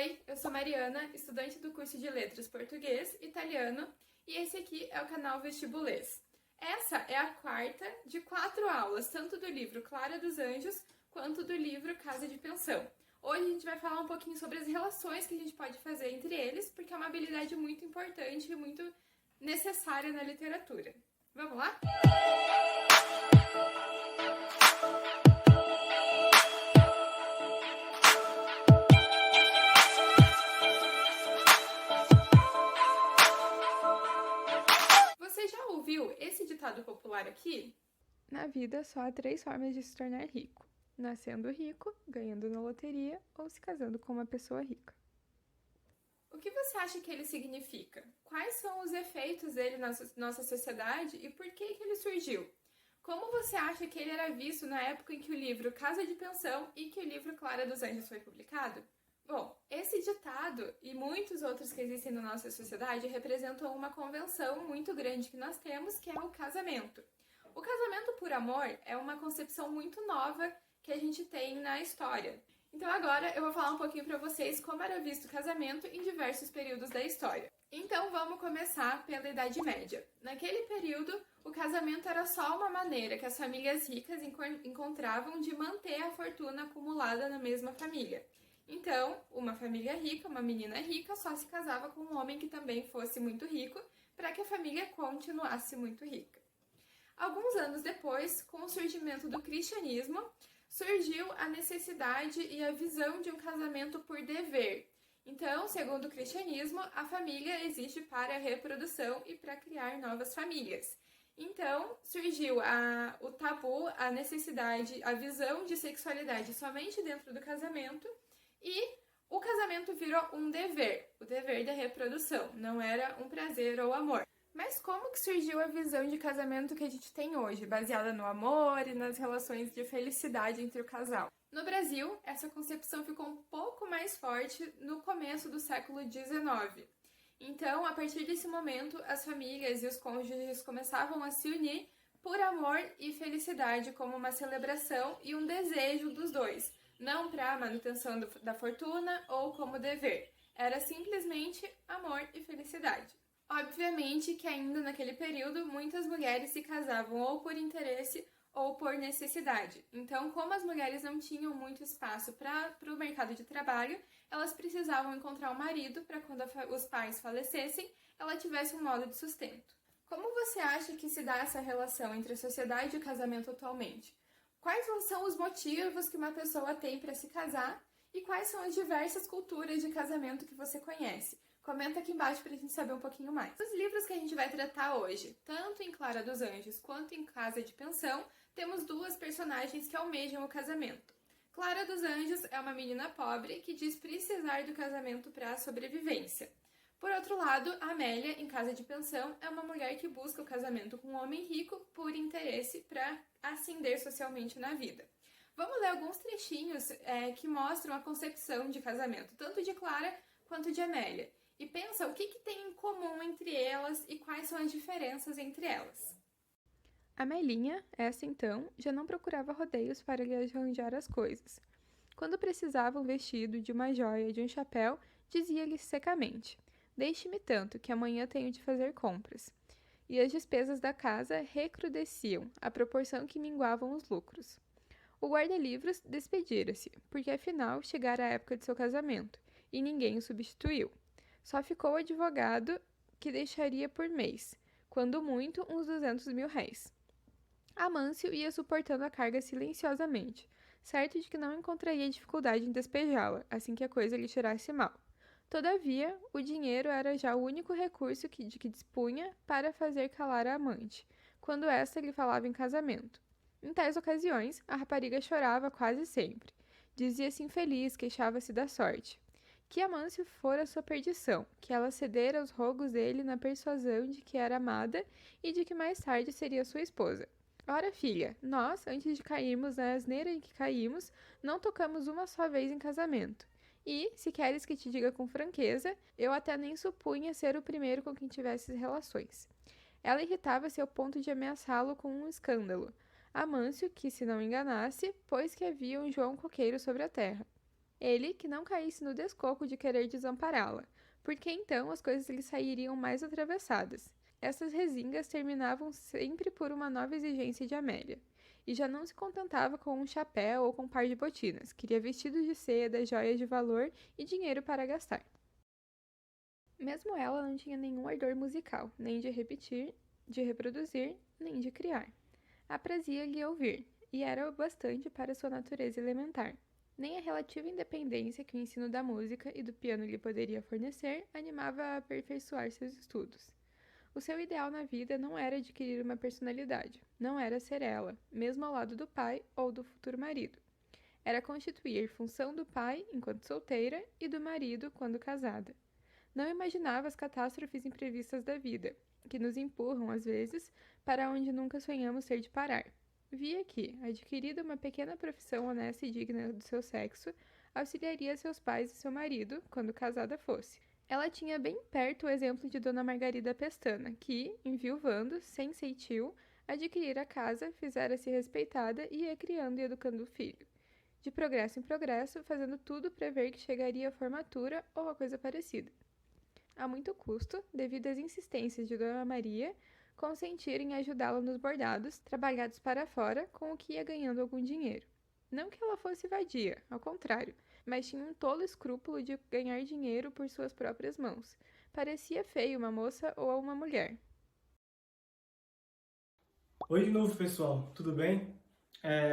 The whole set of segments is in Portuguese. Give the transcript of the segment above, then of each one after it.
Oi, eu sou Mariana, estudante do curso de Letras Português e Italiano, e esse aqui é o canal Vestibulês. Essa é a quarta de 4 aulas, tanto do livro Clara dos Anjos, quanto do livro Casa de Pensão. Hoje a gente vai falar um pouquinho sobre as relações que a gente pode fazer entre eles, porque é uma habilidade muito importante e muito necessária na literatura. Vamos lá? Você já ouviu esse ditado popular aqui? Na vida, só há 3 formas de se tornar rico: nascendo rico, ganhando na loteria ou se casando com uma pessoa rica. O que você acha que ele significa? Quais são os efeitos dele na nossa sociedade e por que ele surgiu? Como você acha que ele era visto na época em que o livro Casa de Pensão e que o livro Clara dos Anjos foi publicado? Bom, esse ditado e muitos outros que existem na nossa sociedade representam uma convenção muito grande que nós temos, que é o casamento. O casamento por amor é uma concepção muito nova que a gente tem na história. Então agora eu vou falar um pouquinho para vocês como era visto o casamento em diversos períodos da história. Então vamos começar pela Idade Média. Naquele período, o casamento era só uma maneira que as famílias ricas encontravam de manter a fortuna acumulada na mesma família. Então, uma família rica, uma menina rica, só se casava com um homem que também fosse muito rico, para que a família continuasse muito rica. Alguns anos depois, com o surgimento do cristianismo, surgiu a necessidade e a visão de um casamento por dever. Então, segundo o cristianismo, a família existe para a reprodução e para criar novas famílias. Então, surgiu o tabu, a necessidade, a visão de sexualidade somente dentro do casamento, e o casamento virou um dever, o dever da reprodução, não era um prazer ou amor. Mas como que surgiu a visão de casamento que a gente tem hoje, baseada no amor e nas relações de felicidade entre o casal? No Brasil, essa concepção ficou um pouco mais forte no começo do século XIX. Então, a partir desse momento, as famílias e os cônjuges começavam a se unir por amor e felicidade como uma celebração e um desejo dos dois, não para a manutenção da fortuna ou como dever. Era simplesmente amor e felicidade. Obviamente que ainda naquele período muitas mulheres se casavam ou por interesse ou por necessidade. Então, como as mulheres não tinham muito espaço para o mercado de trabalho, elas precisavam encontrar um marido para quando os pais falecessem, ela tivesse um modo de sustento. Como você acha que se dá essa relação entre a sociedade e o casamento atualmente? Quais são os motivos que uma pessoa tem para se casar e quais são as diversas culturas de casamento que você conhece? Comenta aqui embaixo pra gente saber um pouquinho mais. Os livros que a gente vai tratar hoje, tanto em Clara dos Anjos quanto em Casa de Pensão, temos duas personagens que almejam o casamento. Clara dos Anjos é uma menina pobre que diz precisar do casamento para a sobrevivência. Por outro lado, Amélia, em Casa de Pensão, é uma mulher que busca o casamento com um homem rico por interesse para ascender socialmente na vida. Vamos ler alguns trechinhos que mostram a concepção de casamento, tanto de Clara quanto de Amélia. E pensa o que tem em comum entre elas e quais são as diferenças entre elas. A Melinha, essa então, já não procurava rodeios para lhe arranjar as coisas. Quando precisava um vestido, de uma joia, de um chapéu, dizia-lhe secamente: "Deixe-me tanto, que amanhã tenho de fazer compras." E as despesas da casa recrudesciam, à proporção que minguavam os lucros. O guarda-livros despedira-se, porque afinal chegara a época de seu casamento, e ninguém o substituiu. Só ficou o advogado, que deixaria por mês, quando muito, uns 200 mil réis. Amâncio ia suportando a carga silenciosamente, certo de que não encontraria dificuldade em despejá-la, assim que a coisa lhe cheirasse mal. Todavia, o dinheiro era já o único recurso de que dispunha para fazer calar a amante, quando esta lhe falava em casamento. Em tais ocasiões, a rapariga chorava quase sempre. Dizia-se infeliz, queixava-se da sorte. Que Amâncio fora sua perdição, que ela cedera aos rogos dele na persuasão de que era amada e de que mais tarde seria sua esposa. Ora, filha, nós, antes de cairmos na asneira em que caímos, não tocamos uma só vez em casamento. E, se queres que te diga com franqueza, eu até nem supunha ser o primeiro com quem tivesses relações. Ela irritava-se ao ponto de ameaçá-lo com um escândalo. Amâncio, que se não enganasse, pois que havia um João Coqueiro sobre a terra. Ele que não caísse no descoco de querer desampará-la, porque então as coisas lhe sairiam mais atravessadas. Essas resingas terminavam sempre por uma nova exigência de Amélia. E já não se contentava com um chapéu ou com um par de botinas, queria vestidos de seda, joias de valor e dinheiro para gastar. Mesmo ela não tinha nenhum ardor musical, nem de repetir, de reproduzir, nem de criar. Aprazia-lhe ouvir, e era o bastante para sua natureza elementar. Nem a relativa independência que o ensino da música e do piano lhe poderia fornecer animava a aperfeiçoar seus estudos. O seu ideal na vida não era adquirir uma personalidade, não era ser ela, mesmo ao lado do pai ou do futuro marido. Era constituir função do pai enquanto solteira e do marido quando casada. Não imaginava as catástrofes imprevistas da vida, que nos empurram, às vezes, para onde nunca sonhamos ter de parar. Via que, adquirida uma pequena profissão honesta e digna do seu sexo, auxiliaria seus pais e seu marido, quando casada fosse. Ela tinha bem perto o exemplo de Dona Margarida Pestana, que, enviuvando, sem ceitil, adquirira a casa, fizera-se respeitada e ia criando e educando o filho. De progresso em progresso, fazendo tudo prever que chegaria à formatura ou a coisa parecida. A muito custo, devido às insistências de Dona Maria, consentiram em ajudá-la nos bordados, trabalhados para fora, com o que ia ganhando algum dinheiro. Não que ela fosse vadia, ao contrário, mas tinha um tolo escrúpulo de ganhar dinheiro por suas próprias mãos. Parecia feio uma moça ou uma mulher. Oi de novo, pessoal, tudo bem?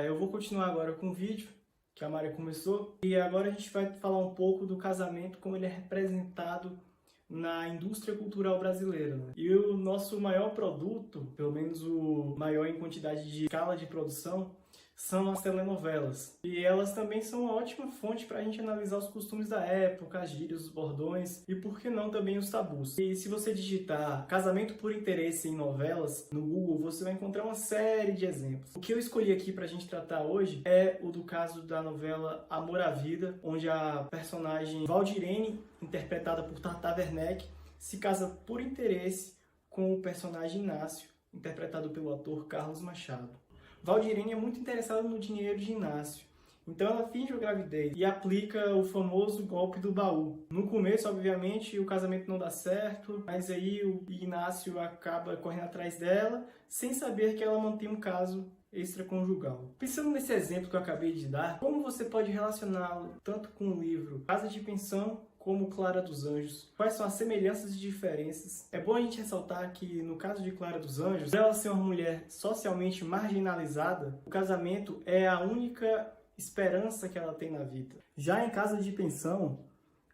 Eu vou continuar agora com o vídeo que a Mari começou, e agora a gente vai falar um pouco do casamento, como ele é representado na indústria cultural brasileira, né? E o nosso maior produto, pelo menos o maior em quantidade de escala de produção, são as telenovelas. E elas também são uma ótima fonte para a gente analisar os costumes da época, as gírias, os bordões e, por que não, também os tabus. E se você digitar casamento por interesse em novelas no Google, você vai encontrar uma série de exemplos. O que eu escolhi aqui para a gente tratar hoje é o do caso da novela Amor à Vida, onde a personagem Valdirene, interpretada por Tata Werneck, se casa por interesse com o personagem Inácio, interpretado pelo ator Carlos Machado. Valdirene é muito interessada no dinheiro de Inácio, então ela finge a gravidez e aplica o famoso golpe do baú. No começo, obviamente, o casamento não dá certo, mas aí o Inácio acaba correndo atrás dela, sem saber que ela mantém um caso extraconjugal. Pensando nesse exemplo que eu acabei de dar, como você pode relacioná-lo tanto com o livro Casa de Pensão como Clara dos Anjos? Quais são as semelhanças e diferenças? É bom a gente ressaltar que, no caso de Clara dos Anjos, por ela ser uma mulher socialmente marginalizada, o casamento é a única esperança que ela tem na vida. Já em Casa de Pensão,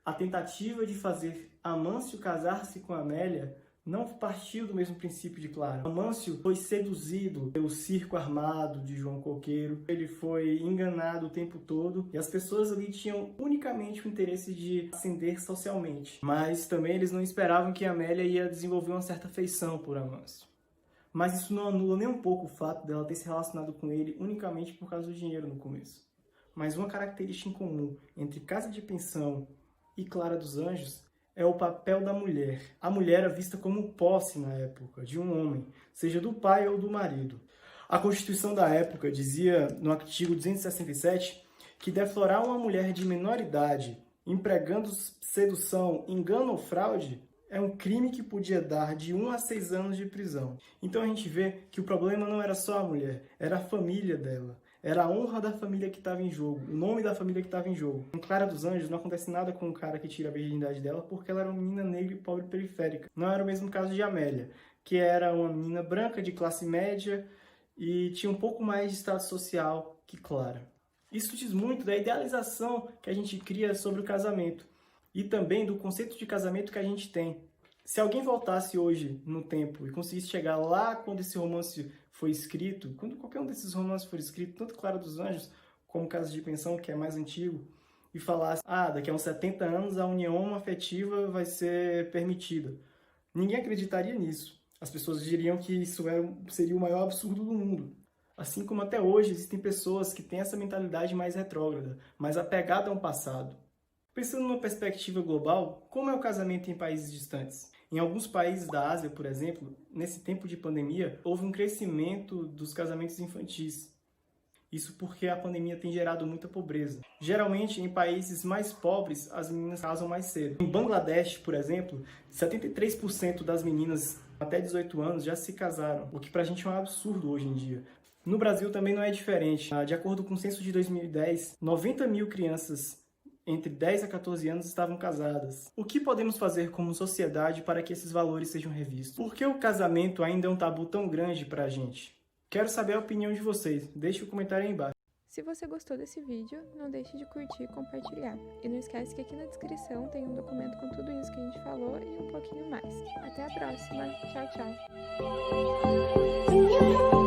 a tentativa de fazer Amâncio casar-se com Amélia não partiu do mesmo princípio de Clara. Amâncio foi seduzido pelo circo armado de João Coqueiro, ele foi enganado o tempo todo e as pessoas ali tinham unicamente o interesse de ascender socialmente. Mas também eles não esperavam que Amélia ia desenvolver uma certa afeição por Amâncio. Mas isso não anula nem um pouco o fato dela ter se relacionado com ele unicamente por causa do dinheiro no começo. Mas uma característica em comum entre Casa de Pensão e Clara dos Anjos é o papel da mulher. A mulher é vista como posse na época de um homem, seja do pai ou do marido. A Constituição da época dizia, no artigo 267, que deflorar uma mulher de menor idade, empregando sedução, engano ou fraude, é um crime que podia dar de 1 a 6 anos de prisão. Então a gente vê que o problema não era só a mulher, era a família dela. Era a honra da família que estava em jogo, o nome da família que estava em jogo. Com Clara dos Anjos não acontece nada com o cara que tira a virgindade dela porque ela era uma menina negra e pobre periférica. Não era o mesmo caso de Amélia, que era uma menina branca de classe média e tinha um pouco mais de status social que Clara. Isso diz muito da idealização que a gente cria sobre o casamento e também do conceito de casamento que a gente tem. Se alguém voltasse hoje no tempo e conseguisse chegar lá quando esse romance foi escrito, quando qualquer um desses romances for escrito, tanto Clara dos Anjos como Casa de Pensão, que é mais antigo, e falasse, daqui a uns 70 anos a união homoafetiva vai ser permitida. Ninguém acreditaria nisso. As pessoas diriam que isso seria o maior absurdo do mundo. Assim como até hoje existem pessoas que têm essa mentalidade mais retrógrada, mais apegada ao passado. Pensando numa perspectiva global, como é o casamento em países distantes? Em alguns países da Ásia, por exemplo, nesse tempo de pandemia, houve um crescimento dos casamentos infantis. Isso porque a pandemia tem gerado muita pobreza. Geralmente, em países mais pobres, as meninas casam mais cedo. Em Bangladesh, por exemplo, 73% das meninas até 18 anos já se casaram, o que pra gente é um absurdo hoje em dia. No Brasil também não é diferente. De acordo com o censo de 2010, 90 mil crianças entre 10 a 14 anos estavam casadas. O que podemos fazer como sociedade para que esses valores sejam revistos? Por que o casamento ainda é um tabu tão grande pra gente? Quero saber a opinião de vocês. Deixe o comentário aí embaixo. Se você gostou desse vídeo, não deixe de curtir e compartilhar. E não esquece que aqui na descrição tem um documento com tudo isso que a gente falou e um pouquinho mais. Até a próxima. Tchau, tchau.